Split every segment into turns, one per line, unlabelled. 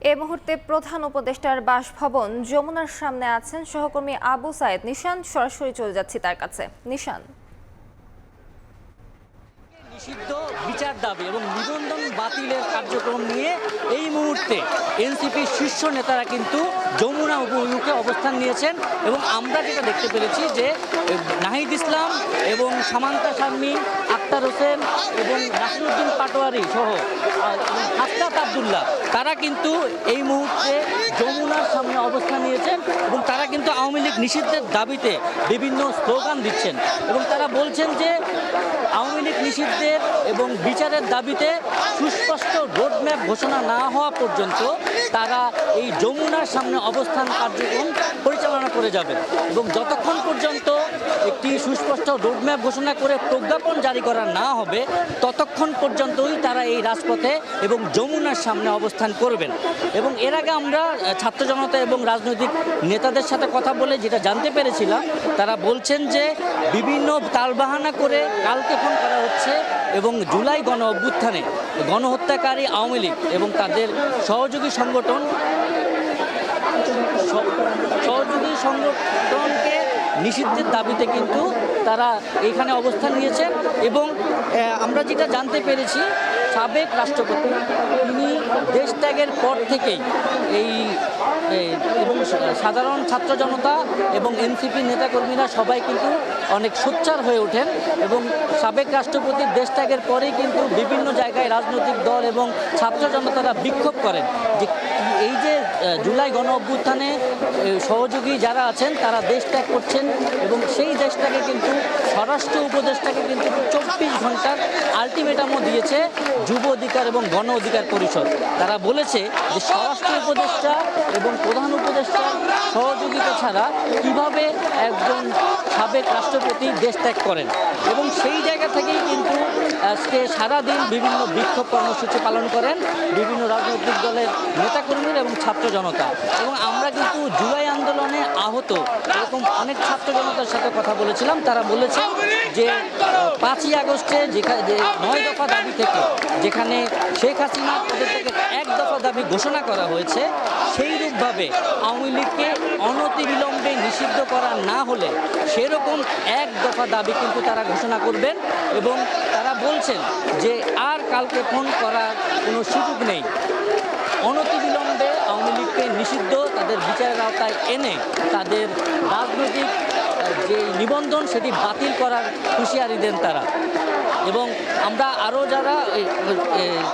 এই মুহূর্তে প্রধান উপদেষ্টার বাসভবন যমুনার সামনে আছেন সহকর্মী আবু সায়েদ নিশান। সরাসরি চলে যাচ্ছি তার কাছে। নিশান,
নিষিদ্ধ বিচার দাবি এবং নিবন্ধন বাতিলের কার্যক্রম নিয়ে এই মুহূর্তে এনসিপির শীর্ষ নেতারা কিন্তু যমুনা উপমুখে অবস্থান নিয়েছেন এবং আমরা যেটা দেখতে পেরেছি যে নাহিদ ইসলাম এবং সামান্তা শারমিন, আক্তার হোসেন এবং নাসিরুদ্দিন পাটোয়ারি সহ হাসনাত আবদুল্লাহ তারা কিন্তু এই মুহূর্তে যমুনার সামনে অবস্থান নিয়েছেন এবং তারা কিন্তু আওয়ামী লীগ নিষিদ্ধের দাবিতে বিভিন্ন স্লোগান দিচ্ছেন এবং তারা বলছেন যে আওয়ামী লীগ নিষিদ্ধের এবং বিচারের দাবিতে সুস্পষ্ট রোডম্যাপ ঘোষণা না হওয়া পর্যন্ত তারা এই যমুনার সামনে অবস্থান কার্যক্রম পরিচালনা করে যাবেন এবং যতক্ষণ পর্যন্ত একটি সুস্পষ্ট রোডম্যাপ ঘোষণা করে প্রজ্ঞাপন জারি করা না হবে ততক্ষণ পর্যন্তই তারা এই রাজপথে এবং যমুনার সামনে অবস্থান করবেন। এবং এর আগে আমরা ছাত্র জনতা এবং রাজনৈতিক নেতাদের সাথে কথা বলে যেটা জানতে পেরেছিলাম, তারা বলছেন যে বিভিন্ন তালবাহানা করে কালকে ফোন করা হচ্ছে এবং জুলাই গণ অভ্যুত্থানে গণহত্যাকারী আওয়ামী লীগ এবং তাদের সহযোগী সংগঠনকে নিষিদ্ধের দাবিতে কিন্তু তারা এইখানে অবস্থান নিয়েছেন। এবং আমরা যেটা জানতে পেরেছি, সাবেক রাষ্ট্রপতি তিনি দেশ ত্যাগের পর থেকেই এবং সাধারণ ছাত্র জনতা এবং এনসিপি নেতাকর্মীরা সবাই কিন্তু অনেক সোচ্চার হয়ে ওঠেন এবং সাবেক রাষ্ট্রপতির দেশ ত্যাগের পরেই কিন্তু বিভিন্ন জায়গায় রাজনৈতিক দল এবং ছাত্র জনতারা বিক্ষোভ করেন যে এই যে জুলাই গণ অভ্যুত্থানে সহযোগী যারা আছেন তারা দেশ ত্যাগ করছেন এবং সেই দেশটাকে কিন্তু স্বরাষ্ট্র উপদেষ্টাকে কিন্তু 24 ঘন্টার আলটিমেটামও দিয়েছে যুব অধিকার এবং গণ অধিকার পরিষদ। তারা বলেছে যে স্বরাষ্ট্র উপদেষ্টা এবং প্রধান উপদেষ্টার সহযোগিতা ছাড়া কিভাবে একজন সাবেক রাষ্ট্রপতি দেশ ত্যাগ করেন এবং সেই জায়গা থেকেই কিন্তু আজকে সারাদিন বিভিন্ন বিক্ষোভ কর্মসূচি পালন করেন বিভিন্ন রাজনৈতিক দলের নেতাকর্মীরা এবং ছাত্র জনতা। এবং আমরা কিন্তু জুলাই আন্দোলনে আহত এরকম অনেক ছাত্র জনতার সাথে কথা বলেছিলাম। তারা বলেছে যে 5ই আগস্টে যেখানে 9 দফা দাবি থেকে যেখানে শেখ হাসিনা তাদের থেকে 1 দফা দাবি ঘোষণা করা হয়েছে, সেইরূপভাবে আওয়ামী লীগকে অনতিবিলম্বে নিষিদ্ধ করা না হলে সেরকম 1 দফা দাবি কিন্তু তারা ঘোষণা করবেন এবং তারা বলছেন যে আর কালকে ফোন করার কোনো সুযোগ নেই। অনতিবিলম্বে আওয়ামী লীগকে নিষিদ্ধ তাদের বিচারের আওতায় এনে তাদের রাজনৈতিক যে নিবন্ধন সেটি বাতিল করার হুঁশিয়ারি দেন তারা। এবং আমরা আরও যারা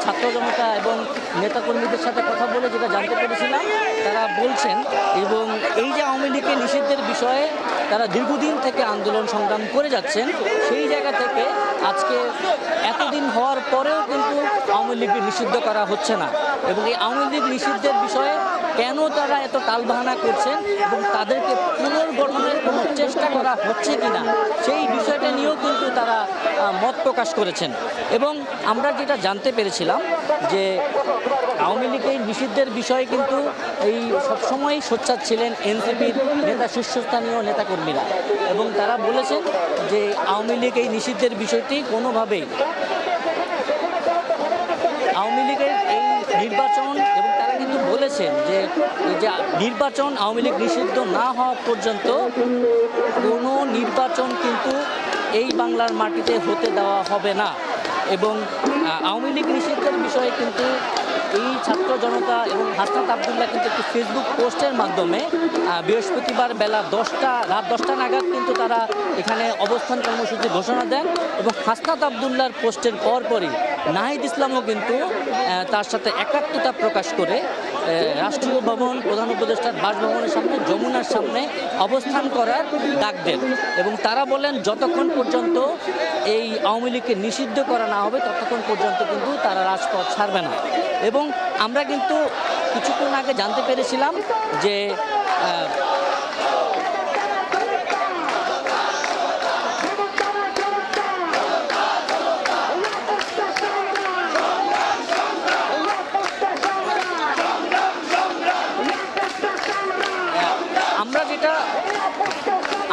ছাত্র জনতা এবং নেতাকর্মীদের সাথে কথা বলে যেটা জানতে পেরেছিলাম, তারা বলছেন এবং এই যে আওয়ামী লীগের নিষিদ্ধের বিষয়ে তারা দীর্ঘদিন থেকে আন্দোলন সংগ্রাম করে যাচ্ছেন, সেই জায়গা থেকে আজকে এতদিন হওয়ার পরেও কিন্তু আওয়ামী লীগকে নিষিদ্ধ করা হচ্ছে না এবং এই আওয়ামী লীগ নিষিদ্ধের বিষয়ে কেন তারা এত টালবাহানা করছেন এবং তাদেরকে পুনর্গঠনের কোনো চেষ্টা করা হচ্ছে কিনা সেই বিষয়টা নিয়েও কিন্তু তারা মত প্রকাশ করেছেন। এবং আমরা যেটা জানতে পেরেছিলাম যে আওয়ামী লীগের নিষিদ্ধের বিষয়ে কিন্তু এই সবসময়ই সোচ্চার ছিলেন এনসিপির নেতা শীর্ষস্থানীয় নেতাকর্মীরা এবং তারা বলেছেন যে আওয়ামী লীগ এই নিষিদ্ধের বিষয়টি কোনোভাবেই আওয়ামী লীগের এই নির্বাচন এবং তারা কিন্তু বলেছেন যে নির্বাচন আওয়ামী লীগ নিষিদ্ধ না হওয়া পর্যন্ত কোনো নির্বাচন কিন্তু এই বাংলার মাটিতে হতে দেওয়া হবে না। এবং আওয়ামী লীগ নিষিদ্ধের বিষয়ে কিন্তু এই ছাত্র জনতা এবং হাসনাত আবদুল্লাহ কিন্তু একটি ফেসবুক পোস্টের মাধ্যমে বৃহস্পতিবার রাত 10টা নাগাদ কিন্তু তারা এখানে অবস্থান কর্মসূচি ঘোষণা দেন এবং হাসনাত আবদুল্লাহর পোস্টের পরপরই নাহিদ ইসলামও কিন্তু তার সাথে একাত্মতা প্রকাশ করে রাষ্ট্রীয় ভবন প্রধান উপদেষ্টার বাসভবনের সামনে যমুনার সামনে অবস্থান করার ডাক দেন এবং তারা বলেন যতক্ষণ পর্যন্ত এই আওয়ামী লীগকে নিষিদ্ধ করা না হবে ততক্ষণ পর্যন্ত কিন্তু তারা রাজপথ ছাড়বে না। এবং আমরা কিন্তু কিছুক্ষণ আগে জানতে পেরেছিলাম যে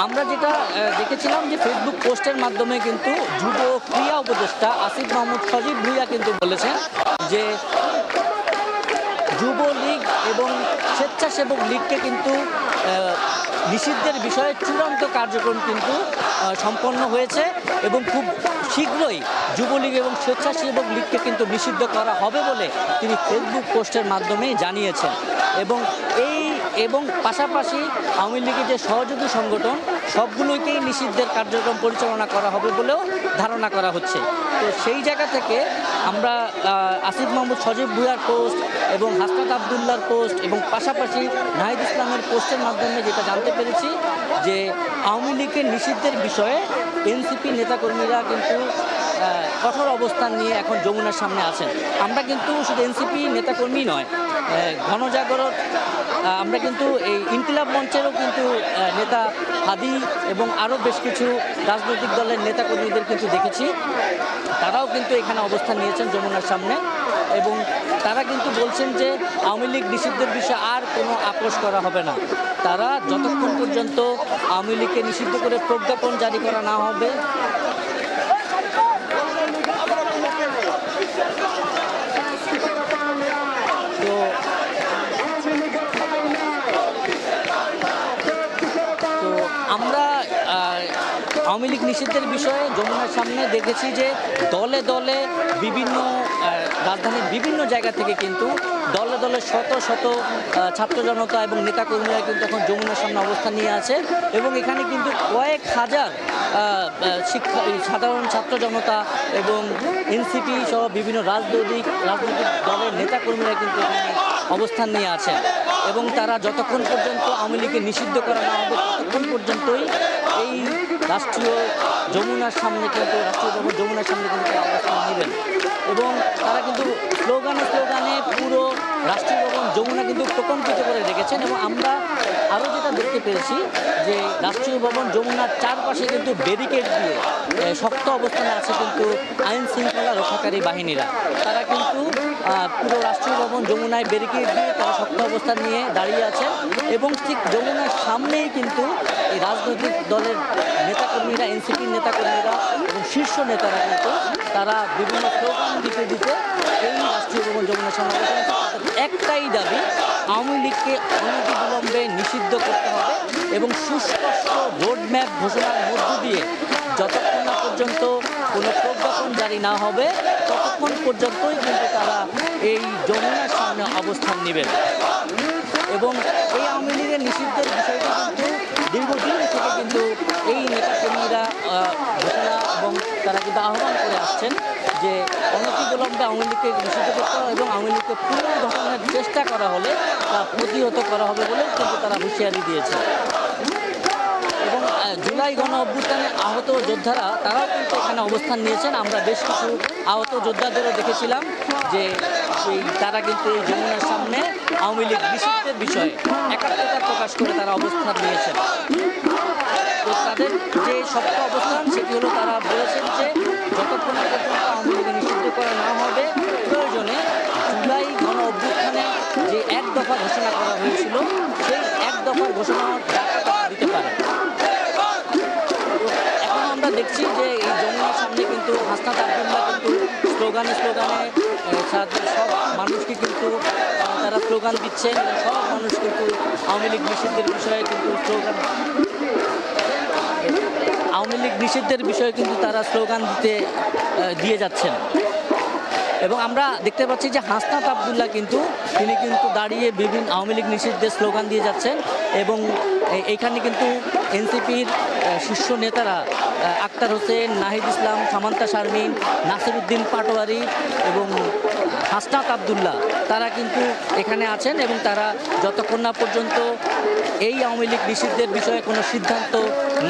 আমরা যেটা দেখেছিলাম যে ফেসবুক পোস্টের মাধ্যমে কিন্তু যুব ক্রিয়া উপদেষ্টা আসিফ মাহমুদ সজীব ভুইয়া কিন্তু বলেছেন যে যুবলীগ এবং স্বেচ্ছাসেবক লীগকে কিন্তু নিষিদ্ধের বিষয়ে চূড়ান্ত কার্যক্রম কিন্তু সম্পন্ন হয়েছে এবং খুব শীঘ্রই যুবলীগ এবং স্বেচ্ছাসেবক লীগকে কিন্তু নিষিদ্ধ করা হবে বলে তিনি ফেসবুক পোস্টের মাধ্যমে জানিয়েছেন। এবং পাশাপাশি আওয়ামী লীগের যে সহযোগী সংগঠন সবগুলোকেই নিষিদ্ধের কার্যক্রম পরিচালনা করা হবে বলেও ধারণা করা হচ্ছে। তো সেই জায়গা থেকে আমরা আসিফ মাহমুদ সজীব ভুঁইয়ার পোস্ট এবং হাসনাত আবদুল্লাহর পোস্ট এবং পাশাপাশি নাহিদ ইসলামের পোস্টের মাধ্যমে যেটা জানতে পেরেছি যে আওয়ামী লীগের নিষিদ্ধের বিষয়ে এনসিপি নেতাকর্মীরা কিন্তু কঠোর অবস্থান নিয়ে এখন যমুনার সামনে আছেন। আমরা কিন্তু শুধু এনসিপি নেতাকর্মী নয়, গণজাগরণ আমরা কিন্তু এই ইনকিলাব মঞ্চেরও কিন্তু নেতা হাদি এবং আরও বেশ কিছু রাজনৈতিক দলের নেতাকর্মীদের কিন্তু দেখেছি, তারাও কিন্তু এখানে অবস্থান নিয়েছেন যমুনার সামনে এবং তারা কিন্তু বলছেন যে আওয়ামী লীগ নিষিদ্ধের বিষয়ে আর কোনো আপোষ করা হবে না। তারা যতক্ষণ পর্যন্ত আওয়ামী লীগকে নিষিদ্ধ করে প্রজ্ঞাপন জারি করা না হবে আমরা আওয়ামী লীগ নিষিদ্ধের বিষয়ে যমুনার সামনে দেখেছি যে দলে দলে বিভিন্ন রাজধানীর বিভিন্ন জায়গা থেকে কিন্তু দলে দলে শত শত ছাত্র জনতা এবং নেতাকর্মীরা কিন্তু এখন যমুনার সামনে অবস্থান নিয়ে আছে এবং এখানে কিন্তু কয়েক হাজার সাধারণ ছাত্র জনতা এবং এনসিপি সহ বিভিন্ন রাজনৈতিক দলের নেতাকর্মীরা কিন্তু এখানে অবস্থান নিয়ে আছেন এবং তারা যতক্ষণ পর্যন্ত আওয়ামী লীগকে নিষিদ্ধ করা না হবে ততক্ষণ পর্যন্তই এই রাষ্ট্রীয় যমুনার সামনে কিন্তু যমুনার সামনে কিন্তু অবস্থান নেবেন এবং তারা কিন্তু স্লোগানে পুরো রাষ্ট্রীয় ভবন যমুনা কিন্তু প্রকম্পিত করে রেখেছেন এবং আমরা আরও যেটা দেখতে পেরেছি যে রাষ্ট্রীয় ভবন যমুনার চারপাশে কিন্তু ব্যারিকেড দিয়ে শক্ত অবস্থানে আছে কিন্তু আইন শৃঙ্খলা রক্ষাকারী বাহিনীরা। তারা কিন্তু পুরো রাষ্ট্রীয় ভবন যমুনায় ব্যারিকেড দিয়ে তারা শক্ত অবস্থান নিয়ে দাঁড়িয়ে আছেন এবং ঠিক যমুনার সামনেই কিন্তু এই রাজনৈতিক দলের নেতাকর্মীরা, এনসিপির নেতাকর্মীরা এবং শীর্ষ নেতারা কিন্তু তারা বিভিন্ন স্লোগান দিতে এই রাষ্ট্রীয় ভবন যমুনার সামনে একটাই দাবি, আওয়ামী লীগকে অনতিবিলম্বে নিষিদ্ধ করতে হবে এবং সুস্পষ্ট রোডম্যাপ ঘোষণার মধ্য দিয়ে যতক্ষণ না পর্যন্ত কোনো প্রজ্ঞাপন জারি না হবে ততক্ষণ পর্যন্তই কিন্তু তারা এই যমুনার সামনে অবস্থান নেবেন এবং এই আওয়ামী লীগের নিষিদ্ধের বিষয়টি কিন্তু দীর্ঘদিন থেকে কিন্তু এই নেতাকর্মীরা ঘোষণা এবং তারা কিন্তু আহ্বান করে আসছেন যে অনতিবিলম্বে আওয়ামী লীগকে নিষিদ্ধ করতে হবে এবং আওয়ামী লীগকে পুনর্গঠনের চেষ্টা করা হলে তা প্রতিহত করা হবে বলেও কিন্তু তারা হুঁশিয়ারি দিয়েছে এবং জুলাই গণ অভ্যুত্থানে আহত যোদ্ধারা তারাও কিন্তু এখানে অবস্থান নিয়েছেন। আমরা বেশ কিছু আহত যোদ্ধাদেরও দেখেছিলাম যে তারা কিন্তু এই যমুনার সামনে আওয়ামী লীগ নিষিদ্ধের বিষয়ে একাত্মতা প্রকাশ করে তারা অবস্থান নিয়েছেন। তো তাদের যে শক্ত অবস্থান সেটি হলো তারা বলেছেন যে যতক্ষণ পর্যন্ত আওয়ামী লীগ নিষিদ্ধ করা না হবে প্রয়োজনে জুলাই গণ অভ্যুত্থানে যে এক দফা ঘোষণা করা হয়েছিল সেই এক দফার ঘোষণা দিতে পারে। এখন আমরা দেখছি যে এই যমুনার সামনে কিন্তু হাসনাত আবদুল্লাহ কিন্তু স্লোগানে সব মানুষকে কিন্তু তারা স্লোগান দিচ্ছেন এবং সব মানুষ কিন্তু আওয়ামী লীগ নিষিদ্ধের বিষয়ে কিন্তু তারা স্লোগান দিয়ে যাচ্ছেন এবং আমরা দেখতে পাচ্ছি যে হাসনাত আবদুল্লাহ তিনি কিন্তু দাঁড়িয়ে বিভিন্ন আওয়ামী লীগ নিষিদ্ধের স্লোগান দিয়ে যাচ্ছেন এবং এইখানে কিন্তু এনসিপির শীর্ষ নেতারা আক্তার হোসেন, নাহিদ ইসলাম, সামান্তা শারমিন, নাসিরউদ্দিন পাটোয়ারি এবং হাসনাত আবদুল্লাহ তারা কিন্তু এখানে আছেন এবং তারা যতক্ষণ না পর্যন্ত এই আওয়ামী লীগ নিষিদ্ধের বিষয়ে কোনো সিদ্ধান্ত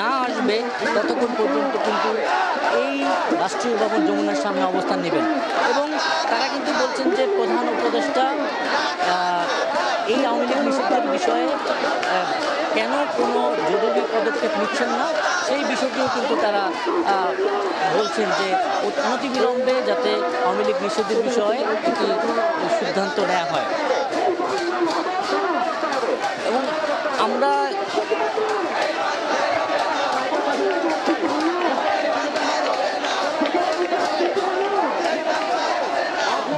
না আসবে ততক্ষণ পর্যন্ত কিন্তু এই রাষ্ট্রীয় ভবন যমুনার সামনে অবস্থান নেবেন এবং তারা কিন্তু বলছেন যে প্রধান উপদেষ্টা এই আওয়ামী লীগ নিষিদ্ধের বিষয়ে কেন কোনো জরুরি পদক্ষেপ নিচ্ছেন না সেই বিষয়টিও কিন্তু তারা বলছেন যে অনতিবিলম্বে যাতে আওয়ামী লীগ নিষিদ্ধের বিষয়ে একটি সিদ্ধান্ত নেওয়া হয় এবং আমরা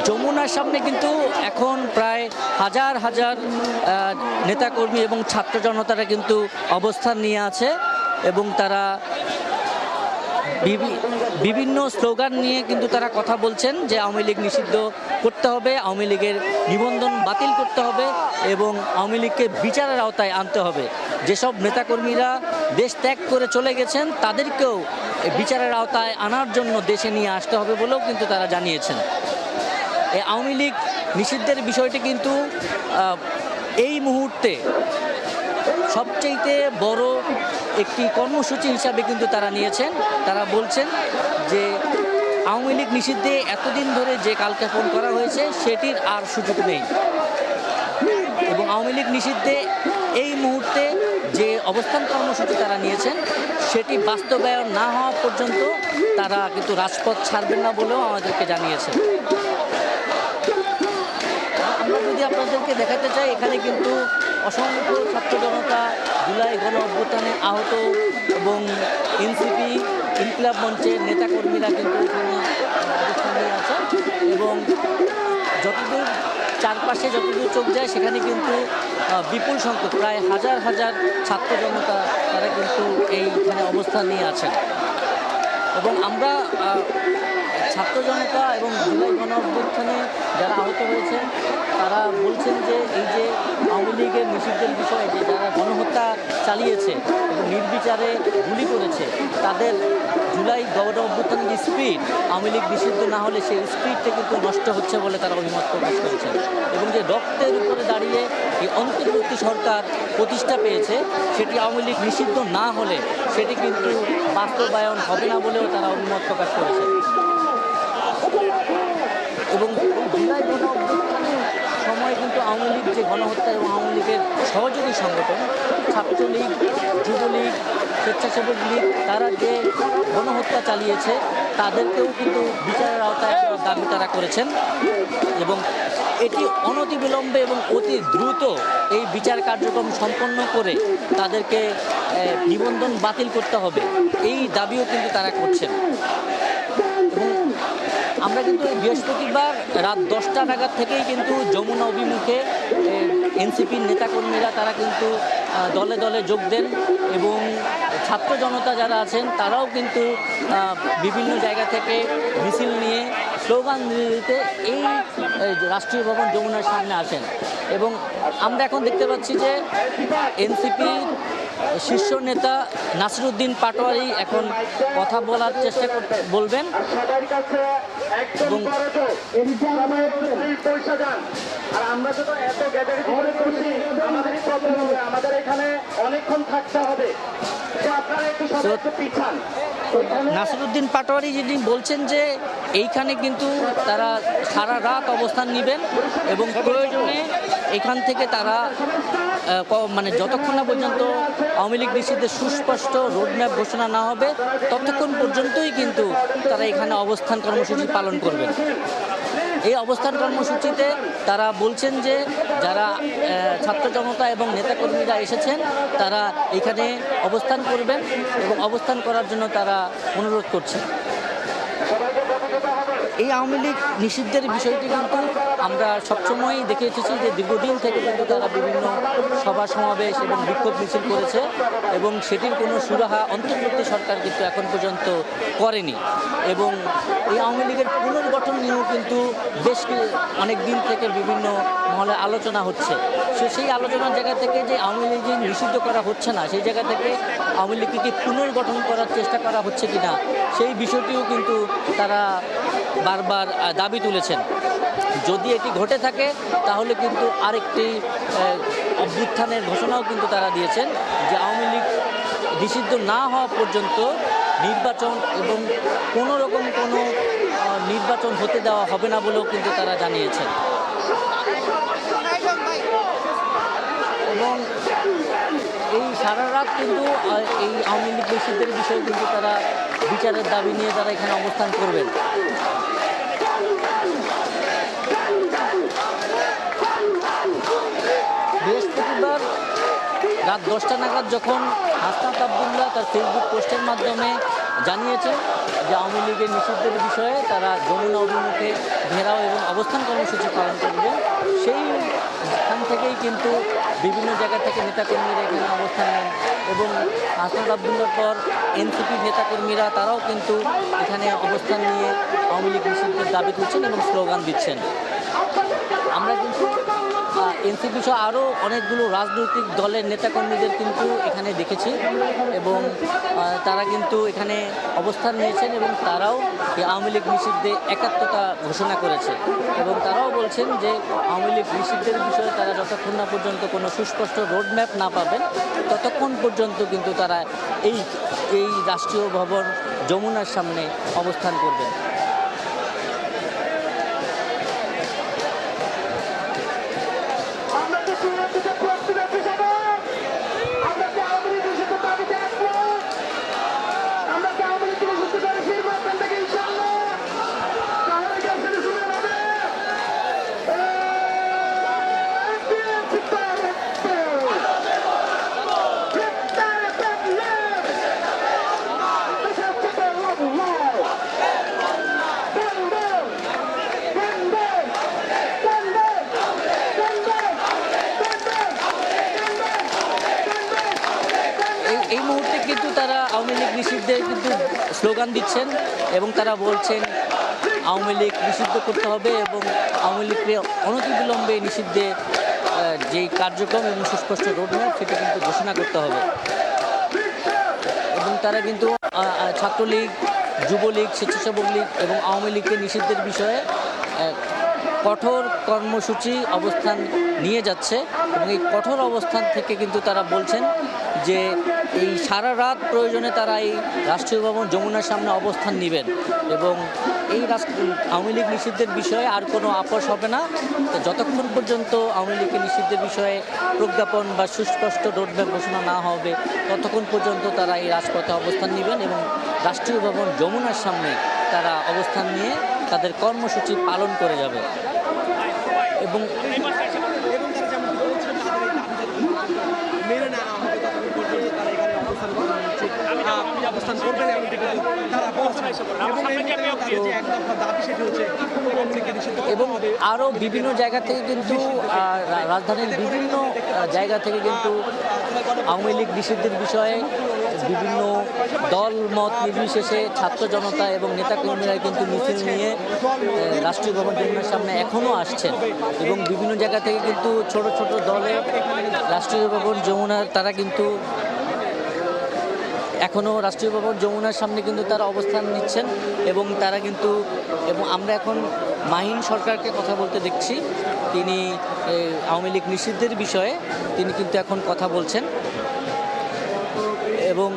যমুনা যমুনার সামনে কিন্তু এখন প্রায় হাজার হাজার নেতাকর্মী এবং ছাত্র জনতারা কিন্তু অবস্থান নিয়ে আছে এবং তারা বিভিন্ন স্লোগান নিয়ে কিন্তু তারা কথা বলছেন যে আওয়ামী লীগ নিষিদ্ধ করতে হবে, আওয়ামী লীগের নিবন্ধন বাতিল করতে হবে এবং আওয়ামী লীগকে বিচারের আওতায় আনতে হবে। যেসব নেতাকর্মীরা দেশ ত্যাগ করে চলে গেছেন তাদেরকেও বিচারের আওতায় আনার জন্য দেশে নিয়ে আসতে হবে বলেও কিন্তু তারা জানিয়েছেন। এই আওয়ামী লীগ নিষিদ্ধের বিষয়টি কিন্তু এই মুহূর্তে সবচেয়ে বড় একটি কর্মসূচি হিসাবে কিন্তু তারা নিয়েছেন। তারা বলছেন যে আওয়ামী লীগ নিষিদ্ধে এতদিন ধরে যে কালক্ষেপণ করা হয়েছে সেটির আর সুযোগ নেই এবং আওয়ামী লীগ নিষিদ্ধে এই মুহূর্তে যে অবস্থান কর্মসূচি তারা নিয়েছেন সেটি বাস্তবায়ন না হওয়া পর্যন্ত তারা কিন্তু রাজপথ ছাড়বেন না বলেও আমাদেরকে জানিয়েছেন। আমরা যদি আপনাদেরকে দেখাতে চাই, এখানে কিন্তু অসংখ্য ছাত্র জনতা জুলাই গণ অভ্যুত্থানে আহত এবং এনসিপি ইনকিলাব মঞ্চের নেতাকর্মীরা কিন্তু এখানে অবস্থান নিয়ে আছে এবং যতদূর চারপাশে যতদূর চোখ যায় সেখানে কিন্তু বিপুল সংখ্যক প্রায় হাজার হাজার ছাত্র জনতা তারা কিন্তু এইখানে অবস্থান নিয়ে আছেন এবং আমরা ছাত্র জনতা এবং জুলাই গণ অভ্যুত্থানে যারা আহত হয়েছেন তারা বলছেন যে এই যে আওয়ামী লীগের নিষিদ্ধের বিষয়ে যে যারা গণহত্যা চালিয়েছে এবং নির্বিচারে গুলি করেছে তাদের জুলাই গণ অভ্যুত্থানের যে স্পিড, আওয়ামী লীগ নিষিদ্ধ না হলে সেই স্পিডটা কিন্তু নষ্ট হচ্ছে বলে তারা অভিমত প্রকাশ করেছেন এবং যে রক্তের উপরে দাঁড়িয়ে এই অন্তর্বর্তী সরকার প্রতিষ্ঠা পেয়েছে সেটি আওয়ামী লীগ নিষিদ্ধ না হলে সেটি কিন্তু বাস্তবায়ন হবে না বলেও তারা অভিমত প্রকাশ করেছে এবং জুলাই গণ অভ্যুত্থানের সময় কিন্তু আওয়ামী লীগ যে গণহত্যা এবং আওয়ামী লীগের সহযোগী সংগঠন ছাত্রলীগ, যুবলীগ, স্বেচ্ছাসেবক লীগ তারা যে গণহত্যা চালিয়েছে তাদেরকেও কিন্তু বিচারের আওতায় দাবি তারা করেছেন এবং এটি অনতিবিলম্বে এবং অতি দ্রুত এই বিচার কার্যক্রম সম্পন্ন করে তাদেরকে নিবন্ধন বাতিল করতে হবে এই দাবিও কিন্তু তারা করছেন। এবং আমরা কিন্তু বৃহস্পতিবার রাত 10টা নাগাদ থেকেই কিন্তু যমুনা অভিমুখে এনসিপির নেতাকর্মীরা তারা কিন্তু দলে দলে যোগ দেন এবং ছাত্র জনতা যারা আছেন তারাও কিন্তু বিভিন্ন জায়গা থেকে মিছিল নিয়ে স্লোগান দিতে এই রাষ্ট্রীয় ভবন যমুনার সামনে আসেন এবং আমরা এখন দেখতে পাচ্ছি যে এনসিপি শীর্ষ নেতা নাসিরউদ্দিন পাটোয়ারি এখন কথা বলার চেষ্টা বলবেন এবং
আর আমরা তো এত গ্যাদারিং করে করছি আমাদেরই প্রবলেম হবে, আমাদের এখানে অনেকক্ষণ থাকতে হবে, তো আপনারা একটু সবাই একটু পিছান।
নাসিরউদ্দিন পাটোয়ারি যিনি বলছেন যে এইখানে কিন্তু তারা সারা রাত অবস্থান নেবেন এবং প্রয়োজনে এখান থেকে তারা মানে যতক্ষণ না পর্যন্ত আওয়ামী লীগ নিষিদ্ধের সুস্পষ্ট রোডম্যাপ ঘোষণা না হবে ততক্ষণ পর্যন্তই কিন্তু তারা এখানে অবস্থান কর্মসূচি পালন করবেন। এই অবস্থান কর্মসূচিতে তারা বলছেন যে যারা ছাত্র জনতা এবং নেতাকর্মীরা এসেছেন তারা এখানে অবস্থান করবেন এবং অবস্থান করার জন্য তারা অনুরোধ করছেন। এই আওয়ামী লীগ নিষিদ্ধের বিষয়টি কিন্তু আমরা সবসময়ই দেখে এসেছি যে দীর্ঘদিন থেকে কিন্তু তারা বিভিন্ন সভা সমাবেশ এবং বিক্ষোভ মিছিল করেছে এবং সেটির কোনো সুরাহা অন্তর্বর্তী সরকার কিন্তু এখন পর্যন্ত করেনি এবং এই আওয়ামী লীগের পুনর্গঠন নিয়েও কিন্তু বেশ অনেক দিন থেকে বিভিন্ন মহলে আলোচনা হচ্ছে। সেই আলোচনার জায়গা থেকে যে আওয়ামী লীগ নিষিদ্ধ করা হচ্ছে না সেই জায়গা থেকে আওয়ামী লীগকে পুনর্গঠন করার চেষ্টা করা হচ্ছে কিনা সেই বিষয়টিও কিন্তু তারা বারবার দাবি তুলেছেন। যদি এটি ঘটে থাকে তাহলে কিন্তু আরেকটি অভ্যুত্থানের ঘোষণাও কিন্তু তারা দিয়েছেন যে আওয়ামী লীগ নিষিদ্ধ না হওয়া পর্যন্ত নির্বাচন এবং কোনো রকম কোনো নির্বাচন হতে দেওয়া হবে না বলেও কিন্তু তারা জানিয়েছেন এবং এই সারা রাত কিন্তু এই আওয়ামী লীগ নিষিদ্ধের বিষয়ে কিন্তু তারা বিচারের দাবি নিয়ে তারা এখানে অবস্থান করবেন। বৃহস্পতিবার রাত 10টা নাগাদ যখন হাসনাত আবদুল্লাহ তার ফেসবুক পোস্টের মাধ্যমে জানিয়েছেন যে আওয়ামী লীগের নিষিদ্ধের বিষয়ে তারা যমুনা অভিমুখে ঘেরাও এবং অবস্থান কর্মসূচি পালন করবেন। সেই স্থান থেকেই কিন্তু বিভিন্ন জায়গা থেকে নেতাকর্মীরা এখানে অবস্থান নেন এবং হাসনাত আবদুল্লার পর এনসিপির নেতাকর্মীরা তারাও কিন্তু এখানে অবস্থান নিয়ে আওয়ামী লীগ নিষিদ্ধের দাবি তুলছেন এবং স্লোগান দিচ্ছেন। আমরা কিন্তু এনসিপি সহ আরও অনেকগুলো রাজনৈতিক দলের নেতাকর্মীদের কিন্তু এখানে দেখেছি এবং তারা কিন্তু এখানে অবস্থান নিয়েছেন এবং তারাও এই আওয়ামী লীগ নিষিদ্ধে একাত্মতা ঘোষণা করেছে এবং তারাও বলছেন যে আওয়ামী লীগ নিষিদ্ধের বিষয়ে তারা যতক্ষণ না পর্যন্ত কোনো সুস্পষ্ট রোডম্যাপ না পাবেন ততক্ষণ পর্যন্ত কিন্তু তারা এই এই রাষ্ট্রীয় ভবন যমুনার সামনে অবস্থান করবেন। এই মুহূর্তে কিন্তু তারা আওয়ামী লীগ নিষিদ্ধের কিন্তু স্লোগান দিচ্ছেন এবং তারা বলছেন আওয়ামী লীগ নিষিদ্ধ করতে হবে এবং আওয়ামী লীগকে অনতিবিলম্বে নিষিদ্ধে যেই কার্যক্রম এবং সুস্পষ্ট রোডম্যাপ সেটা কিন্তু ঘোষণা করতে হবে এবং তারা কিন্তু ছাত্রলীগ, যুবলীগ, স্বেচ্ছাসেবক লীগ এবং আওয়ামী লীগকে নিষিদ্ধের বিষয়ে কঠোর কর্মসূচি অবস্থান নিয়ে যাচ্ছে এবং এই কঠোর অবস্থান থেকে কিন্তু তারা বলছেন যে এই সারা রাত প্রয়োজনে তারা এই রাষ্ট্রীয় ভবন যমুনার সামনে অবস্থান নেবেন এবং এই আওয়ামী লীগ নিষিদ্ধের বিষয়ে আর কোনো আপোষ হবে না। তো যতক্ষণ পর্যন্ত আওয়ামী লীগের নিষিদ্ধের বিষয়ে প্রজ্ঞাপন বা সুস্পষ্ট রোডম্যাপ ঘোষণা না হবে ততক্ষণ পর্যন্ত তারা এই রাজপথে অবস্থান নেবেন এবং রাষ্ট্রীয় ভবন যমুনার সামনে তারা অবস্থান নিয়ে তাদের কর্মসূচি পালন করে যাবে এবং এবং আরও বিভিন্ন জায়গা থেকে কিন্তু রাজধানীর বিভিন্ন জায়গা থেকে কিন্তু আওয়ামী লীগ নিষিদ্ধের বিষয়ে বিভিন্ন দল মত নির্বিশেষে ছাত্র জনতা এবং নেতাকর্মীরা কিন্তু মিছিল নিয়ে রাষ্ট্রীয় ভবন যমুনার সামনে এখনও আসছেন এবং বিভিন্ন জায়গা থেকে কিন্তু ছোট ছোট দলে রাষ্ট্রীয় ভবন যমুনার তারা কিন্তু এখনও রাষ্ট্রীয় ভবন যমুনার সামনে কিন্তু তারা অবস্থান নিচ্ছেন এবং তারা কিন্তু এবং আমরা এখন মাহিন সরকারকে কথা বলতে দেখছি। তিনি আওয়ামী লীগ নিষিদ্ধের বিষয়ে তিনি কিন্তু এখন কথা বলছেন এবং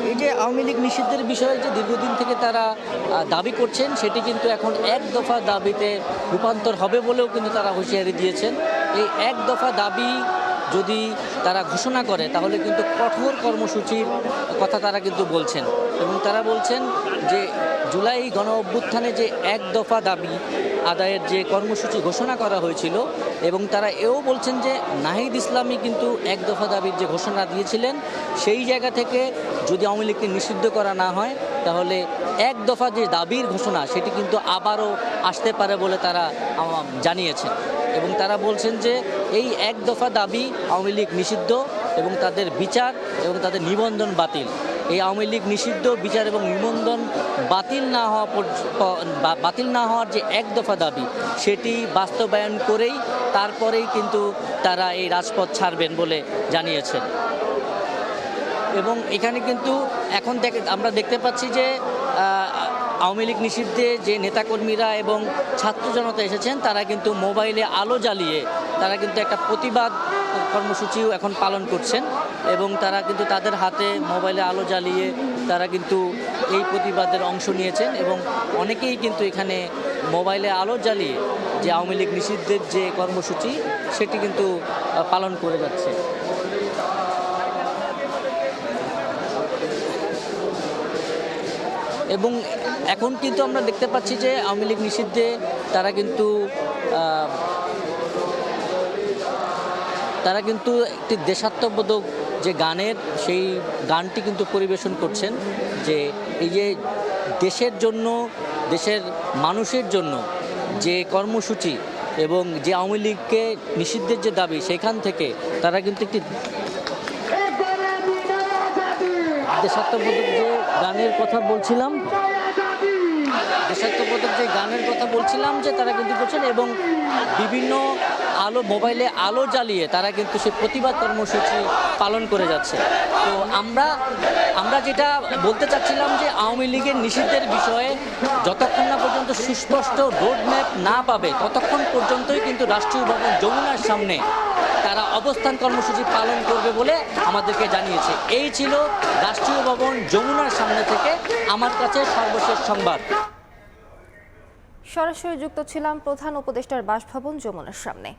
এই যে আওয়ামী লীগ নিষিদ্ধের বিষয়ে যে দীর্ঘদিন থেকে তারা দাবি করছেন সেটি কিন্তু এখন এক দফা দাবিতে রূপান্তর হবে বলেও কিন্তু তারা হুঁশিয়ারি দিয়েছেন। এই এক দফা দাবি যদি তারা ঘোষণা করে তাহলে কিন্তু কঠোর কর্মসূচির কথা তারা কিন্তু বলছেন এবং তারা বলছেন যে জুলাই গণ অভ্যুত্থানে যে এক দফা দাবি আদায়ের যে কর্মসূচি ঘোষণা করা হয়েছিল এবং তারা এও বলছেন যে নাহিদ ইসলামী কিন্তু এক দফা দাবির যে ঘোষণা দিয়েছিলেন সেই জায়গা থেকে যদি আওয়ামী লীগকে নিষিদ্ধ করা না হয় তাহলে এক দফা যে দাবির ঘোষণা সেটি কিন্তু আবারও আসতে পারে বলে তারা জানিয়েছেন এবং তারা বলছেন যে এই এক দফা দাবি আওয়ামী লীগ নিষিদ্ধ এবং তাদের বিচার এবং তাদের নিবন্ধন বাতিল। এই আওয়ামী লীগ নিষিদ্ধ, বিচার এবং নিবন্ধন বাতিল না হওয়ার যে এক দফা দাবি সেটি বাস্তবায়ন করেই তারপরেই কিন্তু তারা এই রাজপথ ছাড়বেন বলে জানিয়েছেন এবং এখানে কিন্তু এখন আমরা দেখতে পাচ্ছি যে আওয়ামী লীগ নিষিদ্ধে যে নেতাকর্মীরা এবং ছাত্র জনতা এসেছেন তারা কিন্তু মোবাইলে আলো জ্বালিয়ে তারা কিন্তু একটা প্রতিবাদ কর্মসূচিও এখন পালন করছেন এবং তারা কিন্তু তাদের হাতে মোবাইলে আলো জ্বালিয়ে তারা কিন্তু এই প্রতিবাদের অংশ নিয়েছেন এবং অনেকেই কিন্তু এখানে মোবাইলে আলো জ্বালিয়ে যে আওয়ামী লীগ নিষিদ্ধের যে কর্মসূচি সেটি কিন্তু পালন করে যাচ্ছে। এবং এখন কিন্তু আমরা দেখতে পাচ্ছি যে আওয়ামী লীগ নিষিদ্ধে তারা কিন্তু তারা কিন্তু একটি দেশাত্মবোধক যে গানের সেই গানটি কিন্তু পরিবেশন করছেন, যে এই যে দেশের জন্য, দেশের মানুষের জন্য যে কর্মসূচি এবং যে আওয়ামী লীগকে নিষিদ্ধের যে দাবি, সেখান থেকে তারা কিন্তু একটি দেশাত্মবোধক যে গানের কথা বলছিলাম, দেশাত্মবোধক যে গানের কথা বলছিলাম যে তারা কিন্তু করছেন, এবং বিভিন্ন মোবাইলে আলো জ্বালিয়ে তারা কিন্তু সেই প্রতিবাদ কর্মসূচি পালন করে যাচ্ছে। তো আমরা যেটা বলতে চাচ্ছিলাম যে আওয়ামী লীগের নিষিদ্ধের বিষয়ে যতক্ষণ না পর্যন্ত সুস্পষ্ট রোডম্যাপ না পাবে, ততক্ষণ পর্যন্তই কিন্তু রাষ্ট্রীয় ভবন যমুনার সামনে তারা অবস্থান কর্মসূচি পালন করবে বলে আমাদেরকে জানিয়েছে। এই ছিল রাষ্ট্রীয় ভবন যমুনার সামনে থেকে আমার কাছে সর্বশেষ সংবাদ।
সরাসরি যুক্ত ছিলাম প্রধান উপদেষ্টার বাসভবন যমুনার সামনে।